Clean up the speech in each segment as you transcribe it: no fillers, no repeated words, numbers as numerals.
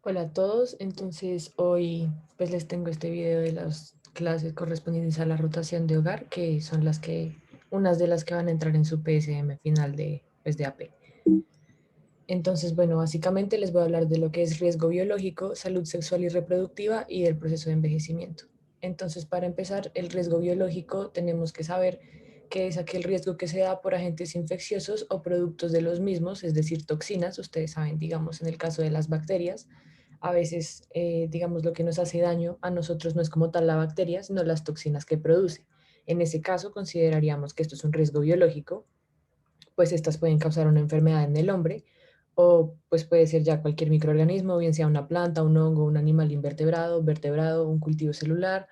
Hola a todos, entonces hoy pues les tengo este video de las clases correspondientes a la rotación de hogar, que son unas de las que van a entrar en su PSM final de AP. Entonces, bueno, básicamente les voy a hablar de lo que es riesgo biológico, salud sexual y reproductiva y del proceso de envejecimiento. Entonces, para empezar, el riesgo biológico tenemos que saber que es aquel riesgo que se da por agentes infecciosos o productos de los mismos, es decir, toxinas. Ustedes saben, digamos, en el caso de las bacterias, a veces, digamos, lo que nos hace daño a nosotros no es como tal la bacteria, sino las toxinas que produce. En ese caso, consideraríamos que esto es un riesgo biológico, pues estas pueden causar una enfermedad en el hombre o pues puede ser ya cualquier microorganismo, bien sea una planta, un hongo, un animal invertebrado, vertebrado, un cultivo celular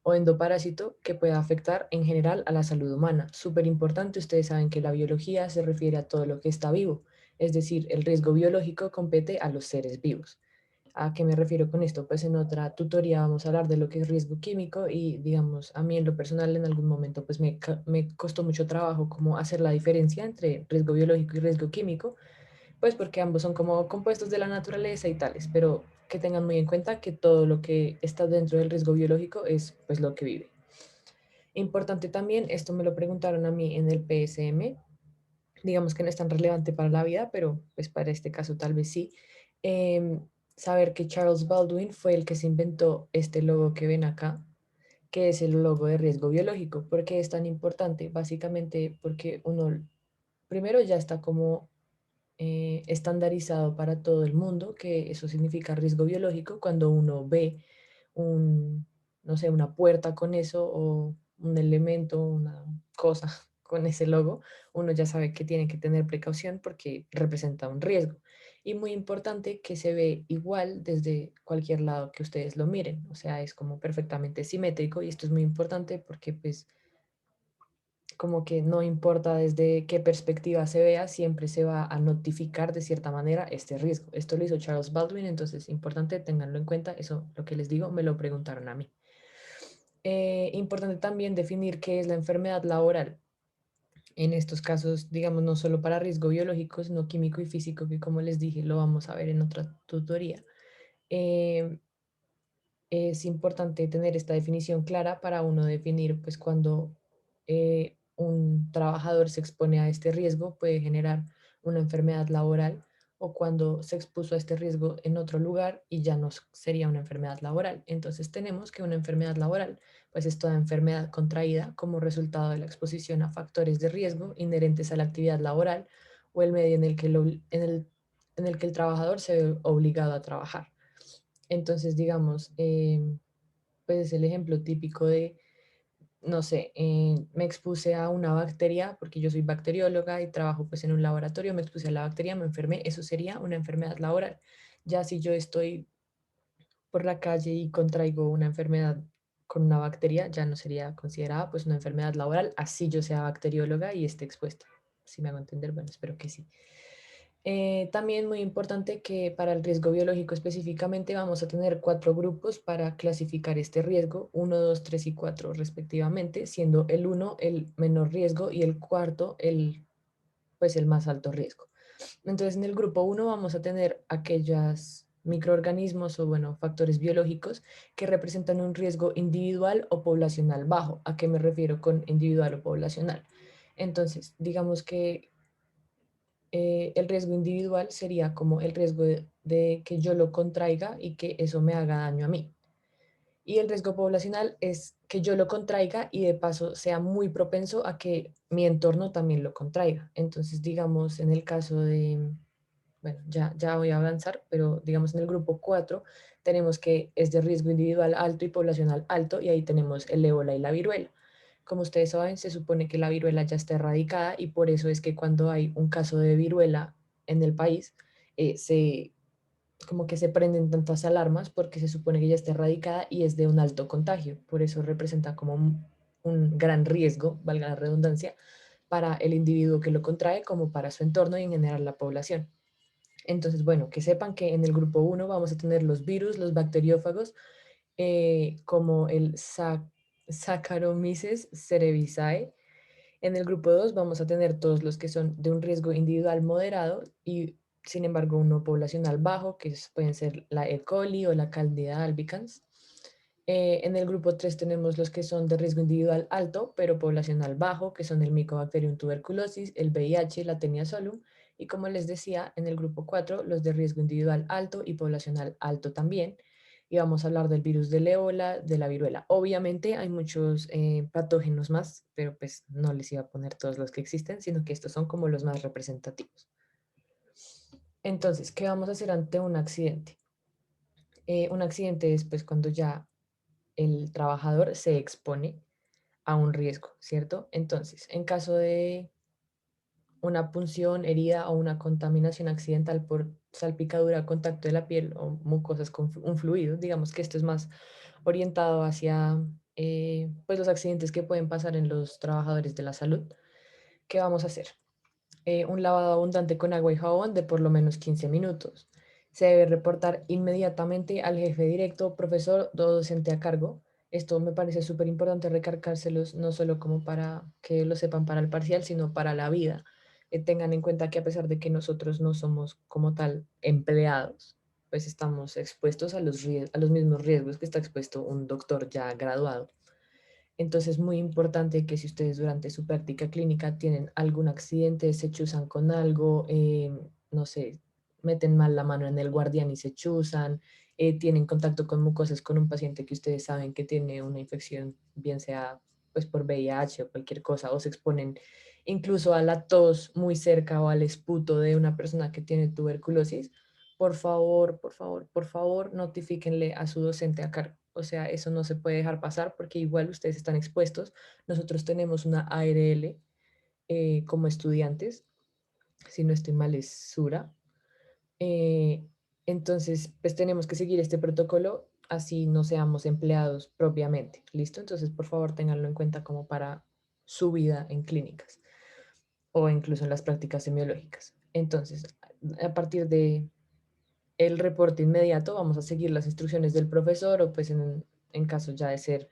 o endoparásito que pueda afectar en general a la salud humana. Súper importante, ustedes saben que la biología se refiere a todo lo que está vivo, es decir, el riesgo biológico compete a los seres vivos. ¿A qué me refiero con esto? Pues en otra tutoría vamos a hablar de lo que es riesgo químico y digamos, a mí en lo personal en algún momento pues me costó mucho trabajo como hacer la diferencia entre riesgo biológico y riesgo químico, pues porque ambos son como compuestos de la naturaleza y tales, pero que tengan muy en cuenta que todo lo que está dentro del riesgo biológico es pues lo que vive. Importante también, esto me lo preguntaron a mí en el PSM, digamos que no es tan relevante para la vida, pero pues para este caso tal vez sí. Em, Saber que Charles Baldwin fue el que se inventó este logo que ven acá, que es el logo de riesgo biológico. ¿Por qué es tan importante? Básicamente porque uno primero ya está como estandarizado para todo el mundo, que eso significa riesgo biológico cuando uno ve un, no sé, una puerta con eso o un elemento, una cosa con ese logo, uno ya sabe que tiene que tener precaución porque representa un riesgo. Y muy importante que se ve igual desde cualquier lado que ustedes lo miren, o sea, es como perfectamente simétrico y esto es muy importante porque pues como que no importa desde qué perspectiva se vea, siempre se va a notificar de cierta manera este riesgo. Esto lo hizo Charles Baldwin, entonces importante, ténganlo en cuenta, eso lo que les digo, me lo preguntaron a mí. Importante también definir qué es la enfermedad laboral. En estos casos, digamos, no solo para riesgo biológico, sino químico y físico, que como les dije, lo vamos a ver en otra tutoría. Eh, es importante tener esta definición clara para uno definir, pues, cuando un trabajador se expone a este riesgo, puede generar una enfermedad laboral o cuando se expuso a este riesgo en otro lugar y ya no sería una enfermedad laboral. Entonces tenemos que una enfermedad laboral, pues es toda enfermedad contraída como resultado de la exposición a factores de riesgo inherentes a la actividad laboral o el medio en el que, en el que el trabajador se ve obligado a trabajar. Entonces, digamos, pues el ejemplo típico de, no sé, me expuse a una bacteria porque yo soy bacterióloga y trabajo pues en un laboratorio, me expuse a la bacteria, me enfermé, eso sería una enfermedad laboral. Ya si yo estoy por la calle y contraigo una enfermedad con una bacteria, ya no sería considerada pues una enfermedad laboral, así yo sea bacterióloga y esté expuesta. Si me hago entender, bueno, espero que sí. También muy importante que para el riesgo biológico específicamente vamos a tener cuatro grupos para clasificar este riesgo, uno, 2, 3 y 4 respectivamente, siendo el uno el menor riesgo y el cuarto pues el más alto riesgo. Entonces en el grupo uno vamos a tener aquellos microorganismos o bueno, factores biológicos que representan un riesgo individual o poblacional bajo. ¿A qué me refiero con individual o poblacional? Entonces, digamos que el riesgo individual sería como el riesgo de que yo lo contraiga y que eso me haga daño a mí. Y el riesgo poblacional es que yo lo contraiga y de paso sea muy propenso a que mi entorno también lo contraiga. Entonces, digamos, en el caso de, bueno, ya voy a avanzar, pero digamos en el grupo 4 tenemos que es de riesgo individual alto y poblacional alto y ahí tenemos el ébola y la viruela. Como ustedes saben, se supone que la viruela ya está erradicada y por eso es que cuando hay un caso de viruela en el país, se, como que se prenden tantas alarmas porque se supone que ya está erradicada y es de un alto contagio. Por eso representa como un gran riesgo, valga la redundancia, para el individuo que lo contrae como para su entorno y en general la población. Entonces, bueno, que sepan que en el grupo uno vamos a tener los virus, los bacteriófagos, como el Saccharomyces cerevisiae. En el grupo 2 vamos a tener todos los que son de un riesgo individual moderado y sin embargo, uno poblacional bajo, pueden ser la E. coli o la Candida albicans. En el grupo 3 tenemos los que son de riesgo individual alto, pero poblacional bajo, que son el Mycobacterium tuberculosis, el VIH, la Tenia solum, y como les decía, en el grupo 4, los de riesgo individual alto y poblacional alto también. Y vamos a hablar del virus del ébola, de la viruela. Obviamente hay muchos patógenos más, pero pues no les iba a poner todos los que existen, sino que estos son como los más representativos. Entonces, ¿qué vamos a hacer ante un accidente? Un accidente es pues cuando ya el trabajador se expone a un riesgo, ¿cierto? Entonces, en caso de una punción, herida o una contaminación accidental por salpicadura, contacto de la piel o mucosas con un fluido, digamos que esto es más orientado hacia pues los accidentes que pueden pasar en los trabajadores de la salud. ¿Qué vamos a hacer? Un lavado abundante con agua y jabón de por lo menos 15 minutos. Se debe reportar inmediatamente al jefe directo, profesor o docente a cargo. Esto me parece súper importante recargárselos, no solo como para que lo sepan para el parcial, sino para la vida. Tengan en cuenta que a pesar de que nosotros no somos como tal empleados, pues estamos expuestos a a los mismos riesgos que está expuesto un doctor ya graduado. Entonces es muy importante que si ustedes durante su práctica clínica tienen algún accidente, se chuzan con algo, no sé, meten mal la mano en el guardián y se chuzan, tienen contacto con mucosas con un paciente que ustedes saben que tiene una infección, bien sea pues por VIH o cualquier cosa, o se exponen incluso a la tos muy cerca o al esputo de una persona que tiene tuberculosis, por favor, por favor, por favor, notifíquenle a su docente a cargo. O sea, eso no se puede dejar pasar porque igual ustedes están expuestos. Nosotros tenemos una ARL como estudiantes, si no estoy mal es SURA. Eh, entonces, pues tenemos que seguir este protocolo, así no seamos empleados propiamente. ¿Listo? Entonces, por favor, ténganlo en cuenta como para su vida en clínicas o incluso en las prácticas semiológicas. Entonces, a partir de el reporte inmediato, vamos a seguir las instrucciones del profesor o pues en caso ya de ser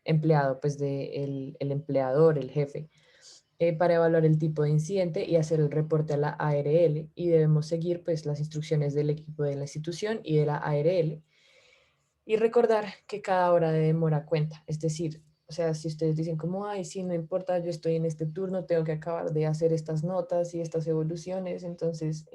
empleado, pues de el empleador, el jefe, para evaluar el tipo de incidente y hacer el reporte a la ARL y debemos seguir pues las instrucciones del equipo de la institución y de la ARL y recordar que cada hora de demora cuenta, es decir, o sea, si ustedes dicen como, ay, sí, no importa, yo estoy en este turno, tengo que acabar de hacer estas notas y estas evoluciones, entonces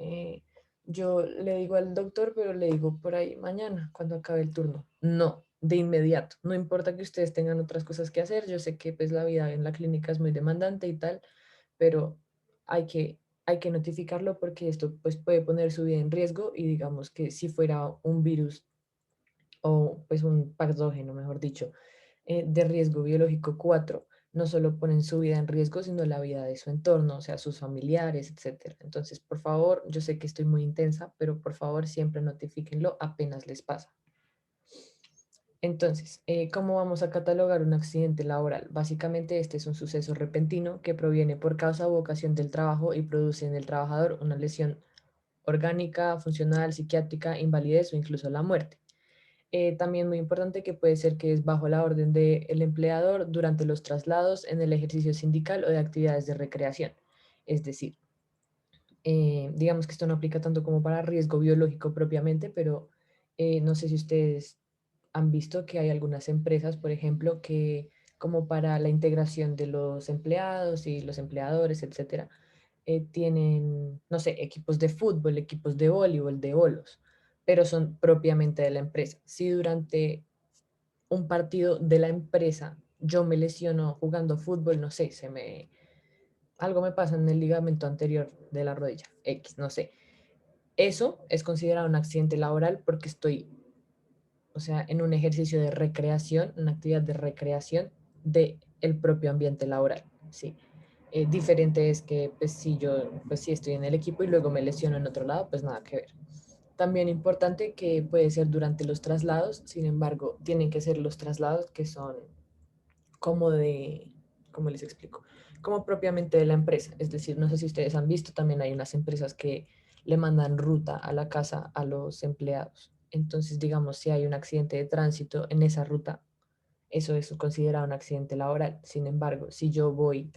yo le digo al doctor, pero le digo por ahí mañana, cuando acabe el turno. No, de inmediato. No importa que ustedes tengan otras cosas que hacer, yo sé que pues la vida en la clínica es muy demandante y tal, pero hay que, hay que notificarlo porque esto pues puede poner su vida en riesgo y digamos que si fuera un virus o pues un patógeno, mejor dicho, de riesgo biológico 4 no solo ponen su vida en riesgo, sino la vida de su entorno, o sea, sus familiares, etcétera. Entonces, por favor, yo sé que estoy muy intensa, pero por favor siempre notifíquenlo apenas les pasa. Entonces, ¿cómo vamos a catalogar un accidente laboral? Básicamente, este es un suceso repentino que proviene por causa u ocasión del trabajo y produce en el trabajador una lesión orgánica, funcional, psiquiátrica, invalidez o incluso la muerte. También muy importante que puede ser que es bajo la orden del empleador durante los traslados en el ejercicio sindical o de actividades de recreación. Es decir, digamos que esto no aplica tanto como para riesgo biológico propiamente, pero no sé si ustedes han visto que hay algunas empresas, por ejemplo, que como para la integración de los empleados y los empleadores, etcétera, tienen, no sé, equipos de fútbol, equipos de voleibol, de bolos, pero son propiamente de la empresa. Si durante un partido de la empresa yo me lesiono jugando fútbol, no sé, algo me pasa en el ligamento anterior de la rodilla, X, no sé. Eso es considerado un accidente laboral porque estoy, o sea, en un ejercicio de recreación, una actividad de recreación del propio ambiente laboral, ¿sí? Diferente es que, pues, si yo, pues, si estoy en el equipo y luego me lesiono en otro lado, pues nada que ver. También importante que puede ser durante los traslados, sin embargo, tienen que ser los traslados que son como de, ¿cómo les explico? Como propiamente de la empresa. Es decir, no sé si ustedes han visto, también hay unas empresas que le mandan ruta a la casa a los empleados. Entonces, digamos, si hay un accidente de tránsito en esa ruta, eso es considerado un accidente laboral. Sin embargo, si yo voy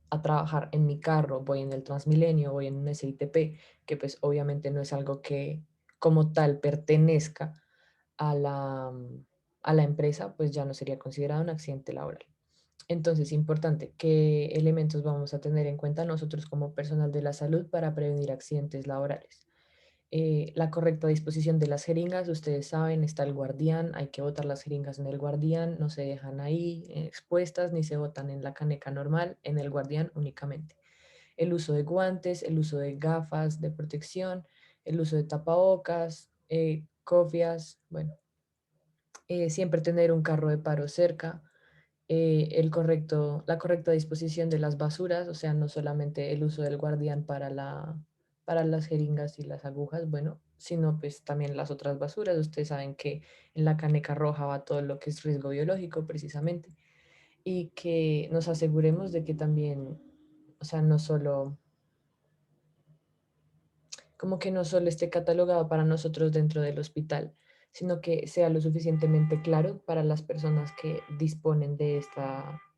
a trabajar en mi carro, voy en el Transmilenio, voy en un SITP, que pues obviamente no es algo que como tal pertenezca a a la empresa, pues ya no sería considerado un accidente laboral. Entonces, importante, ¿qué elementos vamos a tener en cuenta nosotros como personal de la salud para prevenir accidentes laborales? La correcta disposición de las jeringas, ustedes saben, está el guardián, hay que botar las jeringas en el guardián, no se dejan ahí expuestas ni se botan en la caneca normal, en el guardián únicamente. El uso de guantes, el uso de gafas de protección, el uso de tapabocas, cofias, bueno, siempre tener un carro de paro cerca, la correcta disposición de las basuras, o sea, no solamente el uso del guardián para para las jeringas y las agujas, bueno, sino pues también las otras basuras. Ustedes saben que en la caneca roja va todo lo que es riesgo biológico precisamente y que nos aseguremos de que también, o sea, no solo como que no solo esté catalogado para nosotros dentro del hospital, sino que sea lo suficientemente claro para las personas que disponen de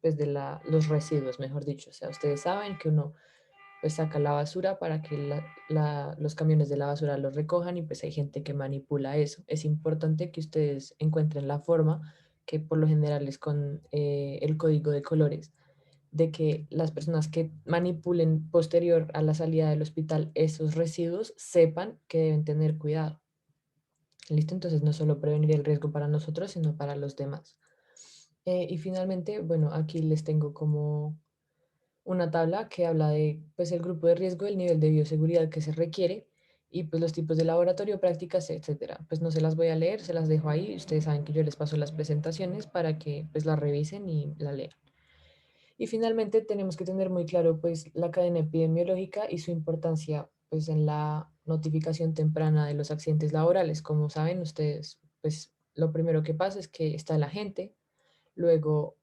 pues de los residuos, mejor dicho. O sea, ustedes saben que uno pues saca la basura para que los camiones de la basura los recojan y pues hay gente que manipula eso. Es importante que ustedes encuentren la forma, que por lo general es con el código de colores de que las personas que manipulen posterior a la salida del hospital esos residuos sepan que deben tener cuidado. ¿Listo? Entonces no solo prevenir el riesgo para nosotros, sino para los demás. Y finalmente, bueno, aquí les tengo como una tabla que habla de pues el grupo de riesgo, el nivel de bioseguridad que se requiere y pues los tipos de laboratorio, prácticas, etcétera. Pues no se las voy a leer, se las dejo ahí. Ustedes saben que yo les paso las presentaciones para que pues las revisen y la lean. Y finalmente tenemos que tener muy claro pues la cadena epidemiológica y su importancia pues en la notificación temprana de los accidentes laborales. Como saben ustedes, pues lo primero que pasa es que está el agente, luego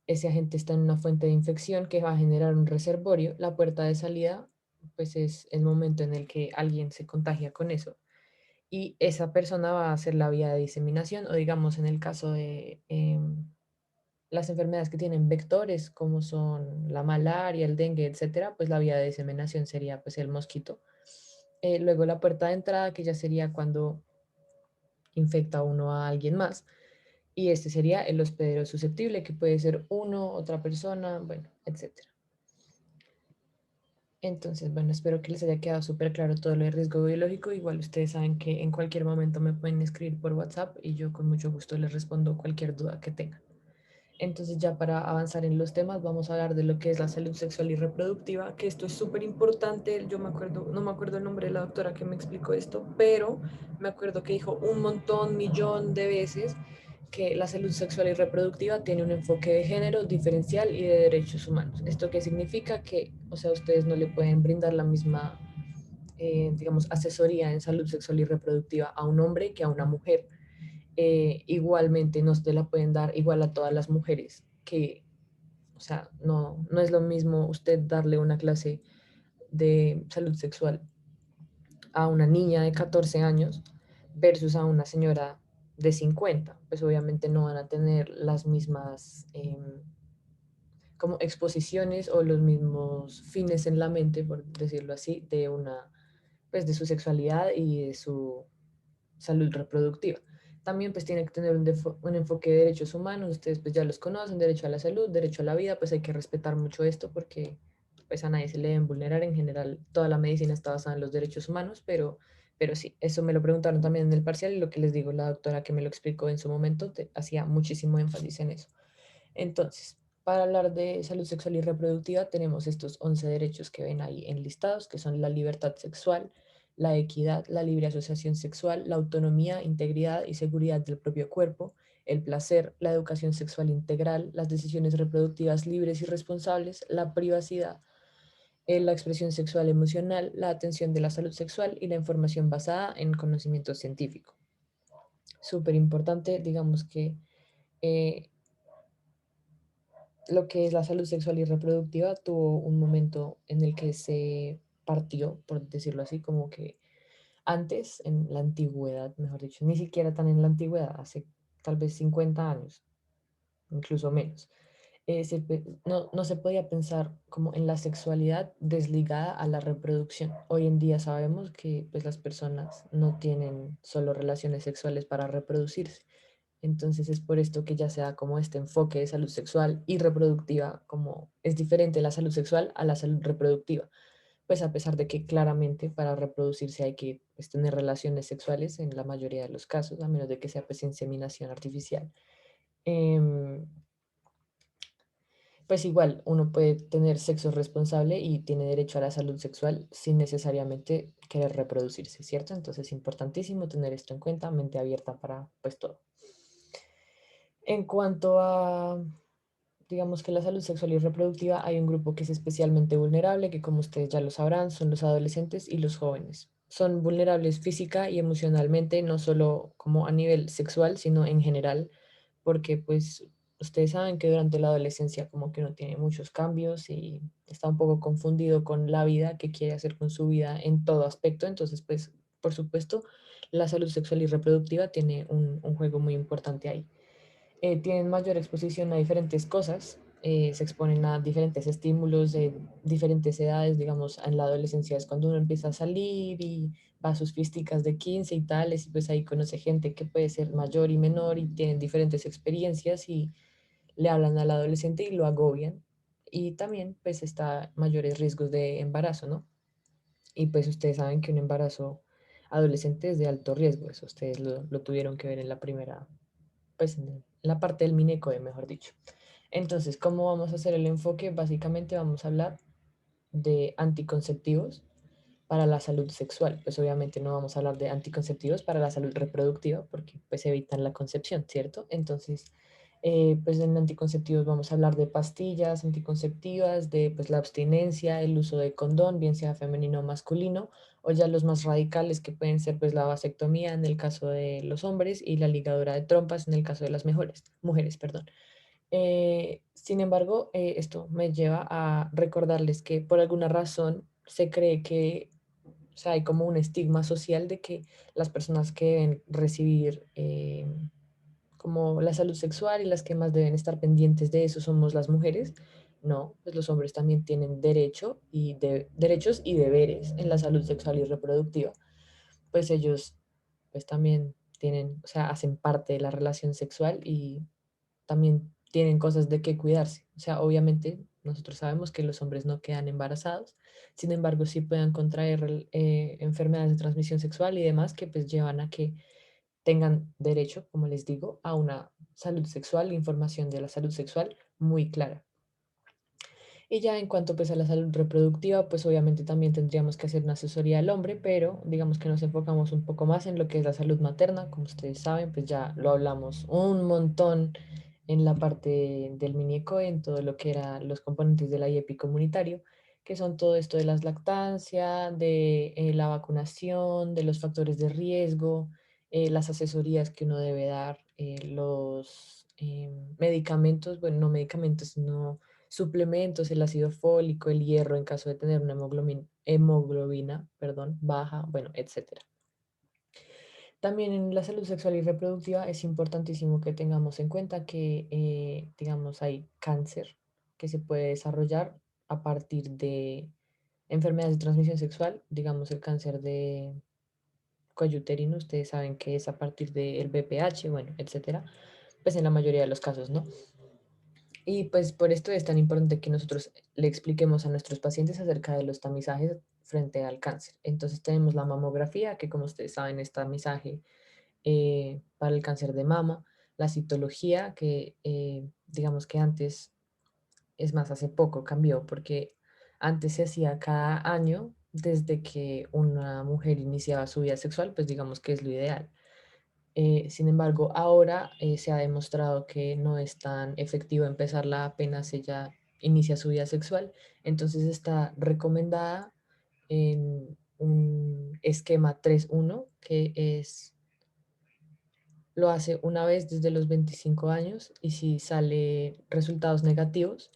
ese agente está en una fuente de infección que va a generar un reservorio, la puerta de salida pues es el momento en el que alguien se contagia con eso y esa persona va a ser la vía de diseminación o digamos en el caso de las enfermedades que tienen vectores, como son la malaria, el dengue, etcétera, pues la vía de diseminación sería pues el mosquito. Luego la puerta de entrada, que ya sería cuando infecta uno a alguien más. Y este sería el hospedero susceptible, que puede ser uno, otra persona, bueno, etcétera. Entonces, bueno, espero que les haya quedado súper claro todo lo de riesgo biológico. Igual ustedes saben que en cualquier momento me pueden escribir por WhatsApp y yo con mucho gusto les respondo cualquier duda que tengan. Entonces ya para avanzar en los temas vamos a hablar de lo que es la salud sexual y reproductiva, que esto es súper importante. Yo me acuerdo, no me acuerdo el nombre de la doctora que me explicó esto, pero me acuerdo que dijo un montón, millón de veces que la salud sexual y reproductiva tiene un enfoque de género diferencial y de derechos humanos. ¿Esto qué significa? Que, o sea, ustedes no le pueden brindar la misma, digamos, asesoría en salud sexual y reproductiva a un hombre que a una mujer. Igualmente no se la pueden dar igual a todas las mujeres, que, o sea, no es lo mismo usted darle una clase de salud sexual a una niña de 14 años versus a una señora de 50. Pues obviamente no van a tener las mismas como exposiciones o los mismos fines en la mente, por decirlo así, de pues de su sexualidad y de su salud reproductiva. También pues tiene que tener un enfoque de derechos humanos, ustedes pues ya los conocen, derecho a la salud, derecho a la vida, pues hay que respetar mucho esto porque pues a nadie se le deben vulnerar, en general toda la medicina está basada en los derechos humanos, pero sí, eso me lo preguntaron también en el parcial y lo que les digo, la doctora que me lo explicó en su momento hacía muchísimo énfasis en eso. Entonces, para hablar de salud sexual y reproductiva, tenemos estos 11 derechos que ven ahí enlistados, que son la libertad sexual, la equidad, la libre asociación sexual, la autonomía, integridad y seguridad del propio cuerpo, el placer, la educación sexual integral, las decisiones reproductivas libres y responsables, la privacidad, la expresión sexual emocional, la atención de la salud sexual y la información basada en conocimiento científico. Súper importante, digamos que eh, lo que es la salud sexual y reproductiva tuvo un momento en el que se partió, por decirlo así, como que antes, en la antigüedad, mejor dicho, ni siquiera tan en la antigüedad, hace tal vez 50 años, incluso menos. no se podía pensar como en la sexualidad desligada a la reproducción. Hoy en día sabemos que pues, las personas no tienen solo relaciones sexuales para reproducirse. Entonces es por esto que ya se da como este enfoque de salud sexual y reproductiva, como es diferente la salud sexual a la salud reproductiva. Pues a pesar de que claramente para reproducirse hay que pues, tener relaciones sexuales en la mayoría de los casos, a menos de que sea pues inseminación artificial. Em, pues igual uno puede tener sexo responsable y tiene derecho a la salud sexual sin necesariamente querer reproducirse, ¿cierto? Entonces es importantísimo tener esto en cuenta, mente abierta para pues todo. En cuanto a, digamos que la salud sexual y reproductiva, hay un grupo que es especialmente vulnerable, que como ustedes ya lo sabrán, son los adolescentes y los jóvenes. Son vulnerables física y emocionalmente, no solo como a nivel sexual, sino en general, porque pues ustedes saben que durante la adolescencia como que uno tiene muchos cambios y está un poco confundido con la vida, que quiere hacer con su vida en todo aspecto. Entonces, pues, por supuesto, la salud sexual y reproductiva tiene un juego muy importante ahí. Tienen mayor exposición a diferentes cosas, se exponen a diferentes estímulos de diferentes edades, digamos, en la adolescencia es cuando uno empieza a salir y va a sus fiesticas de 15 y tales, y pues ahí conoce gente que puede ser mayor y menor y tienen diferentes experiencias y le hablan al adolescente y lo agobian. Y también pues está mayores riesgos de embarazo, ¿no? Y pues ustedes saben que un embarazo adolescente es de alto riesgo, eso ustedes lo tuvieron que ver en la primera, pues en la parte del Minecoe, mejor dicho. Entonces, ¿cómo vamos a hacer el enfoque? Básicamente vamos a hablar de anticonceptivos para la salud sexual. Pues obviamente no vamos a hablar de anticonceptivos para la salud reproductiva porque pues evitan la concepción, ¿cierto? Entonces, pues en anticonceptivos vamos a hablar de pastillas anticonceptivas, de pues la abstinencia, el uso de condón, bien sea femenino o masculino, o ya los más radicales que pueden ser pues la vasectomía en el caso de los hombres y la ligadura de trompas en el caso de las mujeres, perdón. Sin embargo, esto me lleva a recordarles que por alguna razón se cree que, o sea, hay como un estigma social de que las personas que deben recibir como la salud sexual y las que más deben estar pendientes de eso somos las mujeres. No, pues los hombres también tienen derechos y deberes en la salud sexual y reproductiva. Pues ellos pues también tienen, o sea, hacen parte de la relación sexual y también tienen cosas de qué cuidarse. O sea, obviamente nosotros sabemos que los hombres no quedan embarazados, sin embargo sí pueden contraer enfermedades de transmisión sexual y demás que pues llevan a que tengan derecho, como les digo, a una salud sexual, información de la salud sexual muy clara. Y ya en cuanto pues a la salud reproductiva, pues obviamente también tendríamos que hacer una asesoría al hombre, pero digamos que nos enfocamos un poco más en lo que es la salud materna, como ustedes saben, pues ya lo hablamos un montón en la parte del MINIECO, en todo lo que eran los componentes del IEPI comunitario, que son todo esto de las lactancia, de la vacunación, de los factores de riesgo, las asesorías que uno debe dar, los medicamentos, bueno, no medicamentos, sino suplementos, el ácido fólico, el hierro en caso de tener una hemoglobina, perdón, baja, bueno, etcétera. También en la salud sexual y reproductiva es importantísimo que tengamos en cuenta que, digamos, hay cáncer que se puede desarrollar a partir de enfermedades de transmisión sexual, digamos el cáncer de cuello uterino, ustedes saben que es a partir del BPH, bueno, etcétera, pues en la mayoría de los casos, ¿no? Y pues por esto es tan importante que nosotros le expliquemos a nuestros pacientes acerca de los tamizajes frente al cáncer. Entonces tenemos la mamografía, que como ustedes saben es tamizaje para el cáncer de mama, la citología, que digamos que antes, es más, hace poco cambió, porque antes se hacía cada año desde que una mujer iniciaba su vida sexual, pues digamos que es lo ideal. Sin embargo, ahora se ha demostrado que no es tan efectivo empezarla apenas ella inicia su vida sexual, entonces está recomendada en un esquema 3-1 que es, lo hace una vez desde los 25 años y si sale resultados negativos,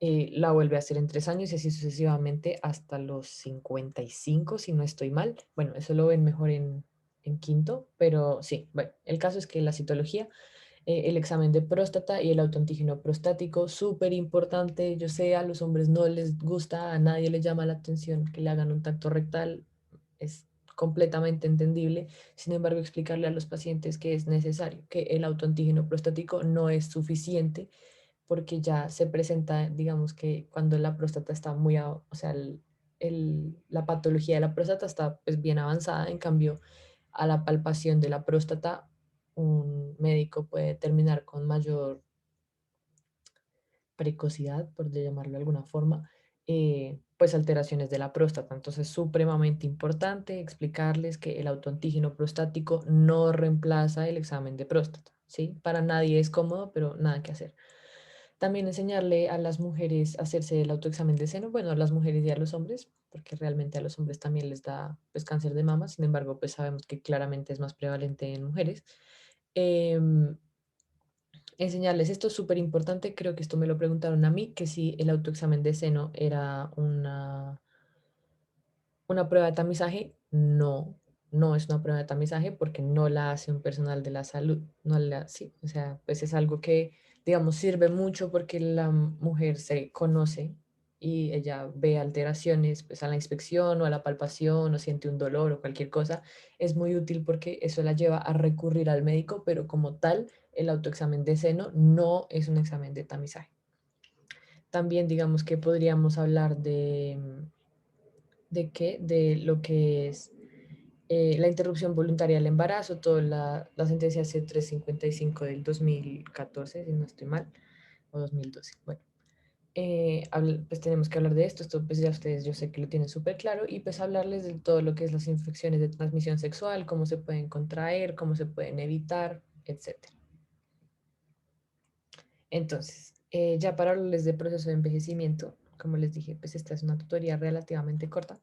la vuelve a hacer en 3 años y así sucesivamente hasta los 55, si no estoy mal. Bueno, eso lo ven mejor en quinto, pero sí, bueno, el caso es que la citología El examen de próstata y el autoantígeno prostático, súper importante. Yo sé, a los hombres no les gusta, a nadie le llama la atención que le hagan un tacto rectal, es completamente entendible. Sin embargo, explicarle a los pacientes que es necesario, que el autoantígeno prostático no es suficiente porque ya se presenta, digamos que cuando la próstata está muy, o sea, la patología de la próstata está pues bien avanzada, en cambio a la palpación de la próstata un médico puede determinar con mayor precocidad, por llamarlo de alguna forma, pues alteraciones de la próstata. Entonces, supremamente importante explicarles que el autoantígeno prostático no reemplaza el examen de próstata, ¿sí? Para nadie es cómodo, pero nada que hacer. También enseñarle a las mujeres a hacerse el autoexamen de seno, bueno, a las mujeres y a los hombres, porque realmente a los hombres también les da pues cáncer de mama, sin embargo, pues sabemos que claramente es más prevalente en mujeres. Em, Enseñarles esto es súper importante, creo que esto me lo preguntaron a mí, que si el autoexamen de seno era una prueba de tamizaje, no, no es una prueba de tamizaje porque no la hace un personal de la salud, no la, sí, o sea, pues es algo que, digamos, sirve mucho porque la mujer se conoce y ella ve alteraciones, pues a la inspección o a la palpación o siente un dolor o cualquier cosa, es muy útil porque eso la lleva a recurrir al médico, pero como tal, el autoexamen de seno no es un examen de tamizaje. También digamos que podríamos hablar ¿de qué? De lo que es la interrupción voluntaria del embarazo, toda la sentencia C355 del 2014, si no estoy mal, o 2012. Bueno, pues tenemos que hablar de esto pues ya ustedes yo sé que lo tienen súper claro, y pues hablarles de todo lo que es las infecciones de transmisión sexual, cómo se pueden contraer, cómo se pueden evitar, etcétera. Entonces, ya para hablarles de proceso de envejecimiento, como les dije, pues esta es una tutoría relativamente corta.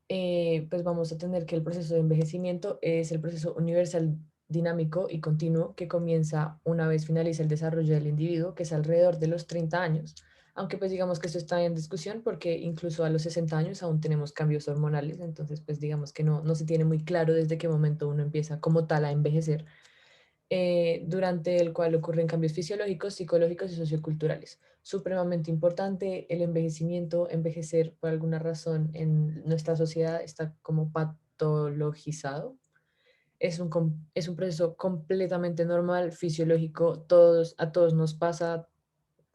Pues vamos a tener que el proceso de envejecimiento es el proceso universal, dinámico y continuo que comienza una vez finaliza el desarrollo del individuo, que es alrededor de los 30 años, aunque pues digamos que esto está en discusión porque incluso a los 60 años aún tenemos cambios hormonales, entonces pues digamos que no se tiene muy claro desde qué momento uno empieza como tal a envejecer, durante el cual ocurren cambios fisiológicos, psicológicos y socioculturales. Supremamente importante el envejecimiento, envejecer por alguna razón en nuestra sociedad está como patologizado. Es un proceso completamente normal, fisiológico, a todos nos pasa,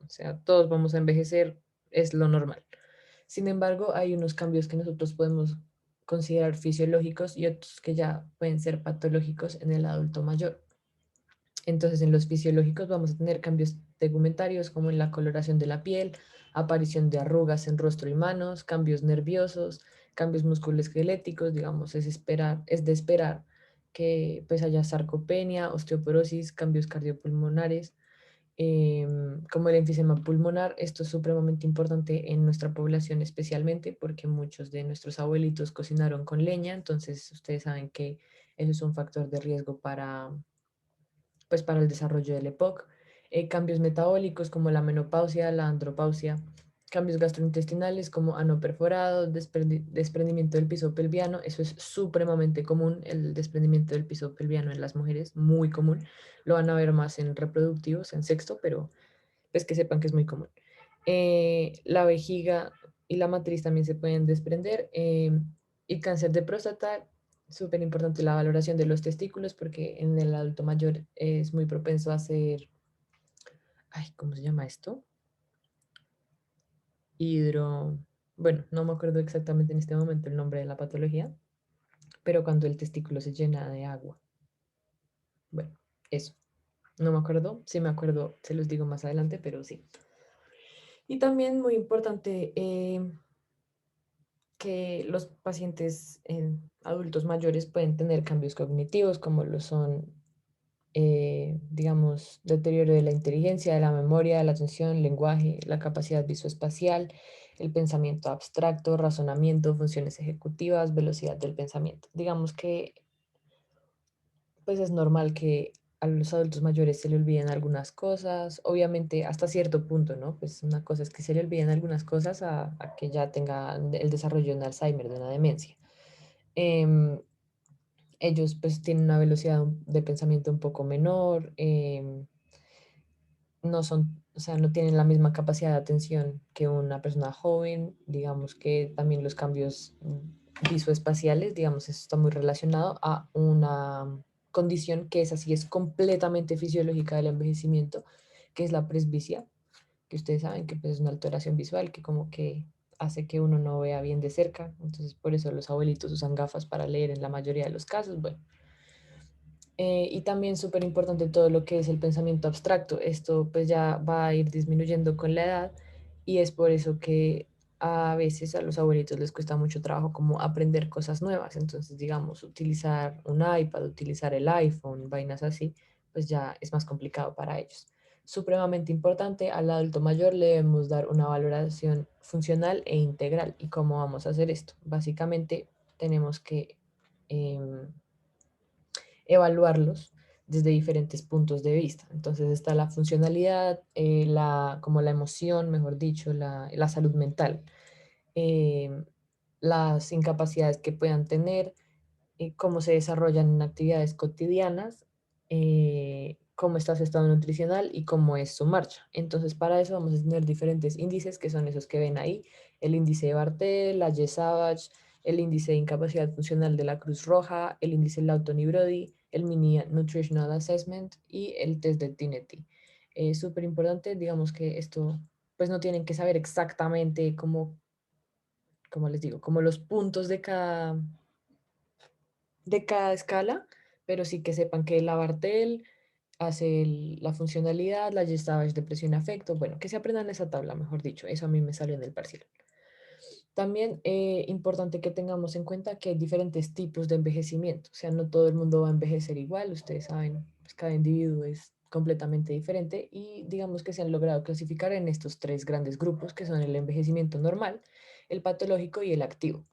o sea, todos vamos a envejecer, es lo normal. Sin embargo, hay unos cambios que nosotros podemos considerar fisiológicos y otros que ya pueden ser patológicos en el adulto mayor. Entonces, en los fisiológicos vamos a tener cambios tegumentarios como en la coloración de la piel, aparición de arrugas en rostro y manos, cambios nerviosos, cambios musculoesqueléticos, digamos, es de esperar que pues haya sarcopenia, osteoporosis, cambios cardiopulmonares, como el enfisema pulmonar. Esto es supremamente importante en nuestra población especialmente porque muchos de nuestros abuelitos cocinaron con leña, entonces ustedes saben que eso es un factor de riesgo pues para el desarrollo del EPOC, cambios metabólicos como la menopausia, la andropausia, cambios gastrointestinales como ano perforado, desprendimiento del piso pelviano, eso es supremamente común, el desprendimiento del piso pelviano en las mujeres, muy común, lo van a ver más en reproductivos, en sexto, pero pues que sepan que es muy común. La vejiga y la matriz también se pueden desprender. Y cáncer de próstata, súper importante la valoración de los testículos porque en el adulto mayor es muy propenso a ser, ay, ¿cómo se llama esto? Hidro, bueno, no me acuerdo exactamente en este momento el nombre de la patología, pero cuando el testículo se llena de agua. Bueno, eso. No me acuerdo, si me acuerdo, se los digo más adelante, pero sí. Y también muy importante, que los pacientes adultos mayores pueden tener cambios cognitivos como lo son, digamos, deterioro de la inteligencia, de la memoria, de la atención, lenguaje, la capacidad visoespacial, el pensamiento abstracto, razonamiento, funciones ejecutivas, velocidad del pensamiento. Digamos que pues es normal que a los adultos mayores se le olviden algunas cosas, obviamente hasta cierto punto, ¿no? Pues una cosa es que se le olviden algunas cosas a que ya tengan el desarrollo de un Alzheimer, de una demencia. Em, Ellos pues tienen una velocidad de pensamiento un poco menor, no son, o sea, no tienen la misma capacidad de atención que una persona joven. Digamos que también los cambios visoespaciales, digamos, eso está muy relacionado a una condición que es así, es completamente fisiológica del envejecimiento, que es la presbicia, que ustedes saben que pues, es una alteración visual que como que hace que uno no vea bien de cerca. Entonces, por eso los abuelitos usan gafas para leer en la mayoría de los casos. Bueno, y también súper importante todo lo que es el pensamiento abstracto. Esto pues ya va a ir disminuyendo con la edad y es por eso que a veces a los abuelitos les cuesta mucho trabajo como aprender cosas nuevas. Entonces, digamos, utilizar un iPad, utilizar el iPhone, vainas así, pues ya es más complicado para ellos. Supremamente importante, al adulto mayor le debemos dar una valoración funcional e integral. ¿Y cómo vamos a hacer esto? Básicamente tenemos que em, evaluarlos desde diferentes puntos de vista. Entonces está la funcionalidad, como la emoción, mejor dicho, la salud mental, eh, las incapacidades que puedan tener, cómo se desarrollan en actividades cotidianas, cómo está su estado nutricional y cómo es su marcha. Entonces, para eso vamos a tener diferentes índices, que son esos que ven ahí: el índice de Bartel, la Savage, el índice de incapacidad funcional de la Cruz Roja, el índice Lawton-Brody, el Mini Nutritional Assessment y el test de TINETI. Es súper importante, digamos que esto, pues no tienen que saber exactamente cómo, como les digo, como los puntos de cada escala, pero sí que sepan que la Bartel hace la funcionalidad, la Gestalt es depresión y afecto, bueno, que se aprendan esa tabla, mejor dicho, eso a mí me salió en el parcial. También importante que tengamos en cuenta que hay diferentes tipos de envejecimiento, o sea, no todo el mundo va a envejecer igual, ustedes saben, pues cada individuo es completamente diferente y digamos que se han logrado clasificar en estos tres grandes grupos que son el envejecimiento normal, el patológico y el activo.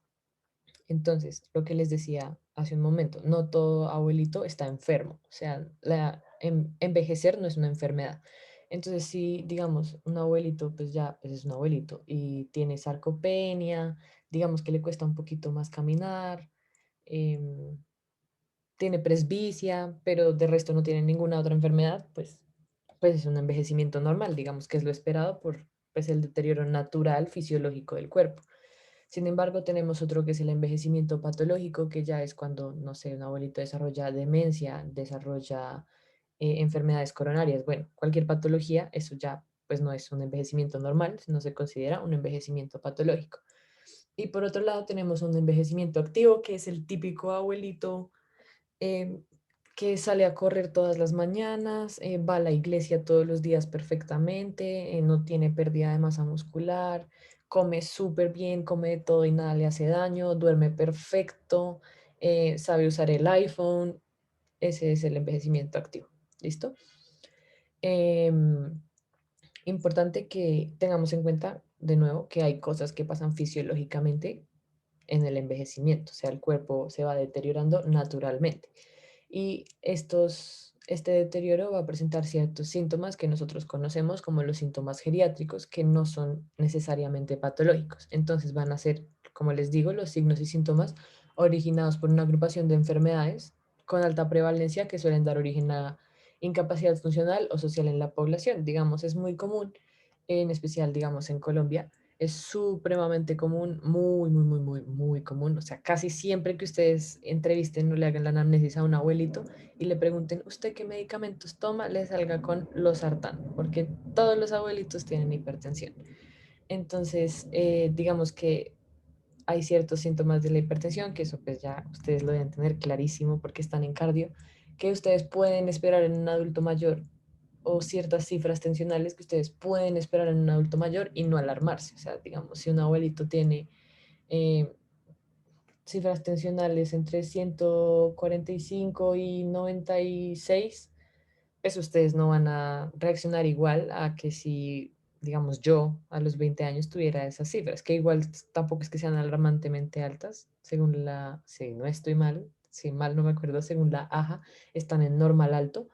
Entonces, lo que les decía hace un momento, no todo abuelito está enfermo, o sea, envejecer no es una enfermedad. Entonces, si digamos un abuelito, pues ya pues es un abuelito y tiene sarcopenia, digamos que le cuesta un poquito más caminar, em, tiene presbicia, pero de resto no tiene ninguna otra enfermedad, pues es un envejecimiento normal, digamos que es lo esperado por pues, el deterioro natural fisiológico del cuerpo. Sin embargo, tenemos otro que es el envejecimiento patológico, que ya es cuando, no sé, un abuelito desarrolla demencia, desarrolla enfermedades coronarias, bueno, cualquier patología, eso ya pues no es un envejecimiento normal, sino se considera un envejecimiento patológico. Y por otro lado tenemos un envejecimiento activo, que es el típico abuelito eh, que sale a correr todas las mañanas, va a la iglesia todos los días perfectamente, no tiene pérdida de masa muscular, come súper bien, come de todo y nada le hace daño, duerme perfecto, sabe usar el iPhone. Ese es el envejecimiento activo. ¿Listo? Em, Importante que tengamos en cuenta de nuevo que hay cosas que pasan fisiológicamente en el envejecimiento, o sea, el cuerpo se va deteriorando naturalmente. Y este deterioro va a presentar ciertos síntomas que nosotros conocemos como los síntomas geriátricos, que no son necesariamente patológicos. Entonces van a ser, como les digo, los signos y síntomas originados por una agrupación de enfermedades con alta prevalencia que suelen dar origen a incapacidad funcional o social en la población. Digamos, es muy común, en especial, digamos, en Colombia, es supremamente común, muy, muy, muy, muy, muy común. O sea, casi siempre que ustedes entrevisten o le hagan la anamnesis a un abuelito y le pregunten, ¿usted qué medicamentos toma? Le salga con losartán, porque todos los abuelitos tienen hipertensión. Entonces, digamos que hay ciertos síntomas de la hipertensión, que eso pues ya ustedes lo deben tener clarísimo porque están en cardio, que ustedes pueden esperar en un adulto mayor o ciertas cifras tensionales que ustedes pueden esperar en un adulto mayor y no alarmarse. O sea, digamos, si un abuelito tiene eh, cifras tensionales entre 145 y 96, pues ustedes no van a reaccionar igual a que si, digamos, yo a los 20 años tuviera esas cifras, que igual tampoco es que sean alarmantemente altas, según si no estoy mal, si mal no me acuerdo, según la AJA, están en normal alto,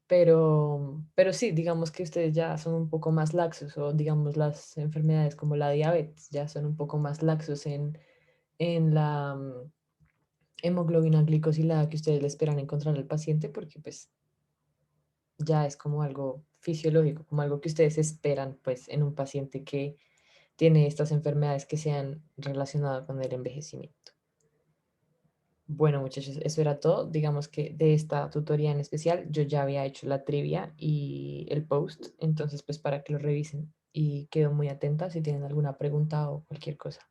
pero sí, digamos que ustedes ya son un poco más laxos o digamos las enfermedades como la diabetes ya son un poco más laxos en la hemoglobina glicosilada que ustedes le esperan encontrar al paciente porque pues ya es como algo fisiológico, como algo que ustedes esperan pues en un paciente que tiene estas enfermedades que se han relacionado con el envejecimiento. Bueno, muchachos, eso era todo. Digamos que de esta tutoría en especial yo ya había hecho la trivia y el post, entonces pues para que lo revisen y quedo muy atenta si tienen alguna pregunta o cualquier cosa.